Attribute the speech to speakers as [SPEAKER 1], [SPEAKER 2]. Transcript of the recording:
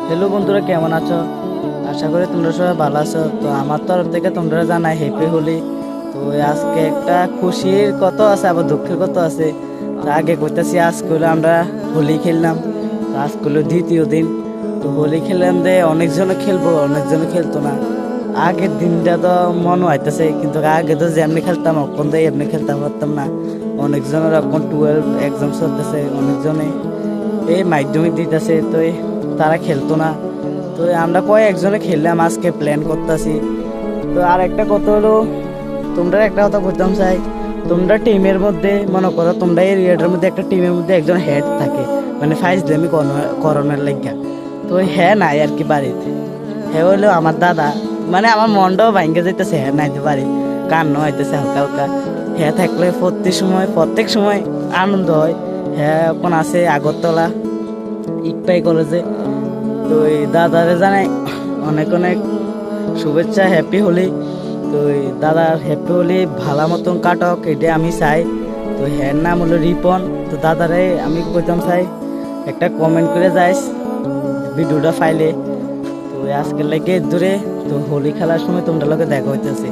[SPEAKER 1] Hello বন্ধুরা, কেমন আছো? আশা করি তোমরা সবাই ভালো আছো। তো আমার তরফ থেকে তোমরা জানাই হ্যাপি হোলি। তো আজকে একটা খুশির কত আছে, আবার দুঃখের কত আছে। তো আগে কইতাছি, আজকে হলো আমরা হোলি খেললাম। তো আজকে হলো দ্বিতীয় দিন। তো হোলি খেললাম দে, অনেকজনে খেলবো, অনেকজনে খেলতো না। আগের দিনটা তো মনে হইতেছে, কিন্তু আগে তো যেমনি খেলতাম এখন তো এমনি খেলতে পারতাম না। অনেকজনের এখন 12 এক্সাম চলতেছে, অনেকজনে এই মাধ্যমিক দিতেছে, তো তারা খেলতো না। তো আমরা কয়েকজনে খেললাম, আজকে প্ল্যান করতেছি। তো আর একটা কথা হলো, তোমরা একটা কথা বলতাম চাই। তোমরা টিমের মধ্যে মনে করো, তোমরা এই এরিয়াটার মধ্যে একটা টিমের মধ্যে একজন হেড থাকে, মানে ফাইজলামি করোনার লেগা। তো হ্যাঁ নাই আর কি বাড়িতে। হ্যাঁ হইলো আমার দাদা, মানে আমার মনটাও ভাঙ্গে যেতেছে, হ্যাঁ নাইতে পারি, কান্না হইতেছে হালকা হালকা। হ্যাঁ থাকলে প্রত্যেক সময় আনন্দ হয়। হ্যাঁ এখন আছে আগরতলা ইকপাই কলেজে। তো এই দাদারে জানাই অনেক অনেক শুভেচ্ছা, হ্যাপি হোলি। তো এই দাদার হ্যাপি হোলি ভালো মতন কাটক, এটা আমি চাই। তো হ্যার নাম হলো রিপন। তো দাদারে আমি কইতাম চাই, একটা কমেন্ট করে যাইস ভিডিওটা ফাইলে। তো আজকের লাগে দূরে। তো হোলি খেলার সময় তোমরা লোকে দেখা হইতেছে।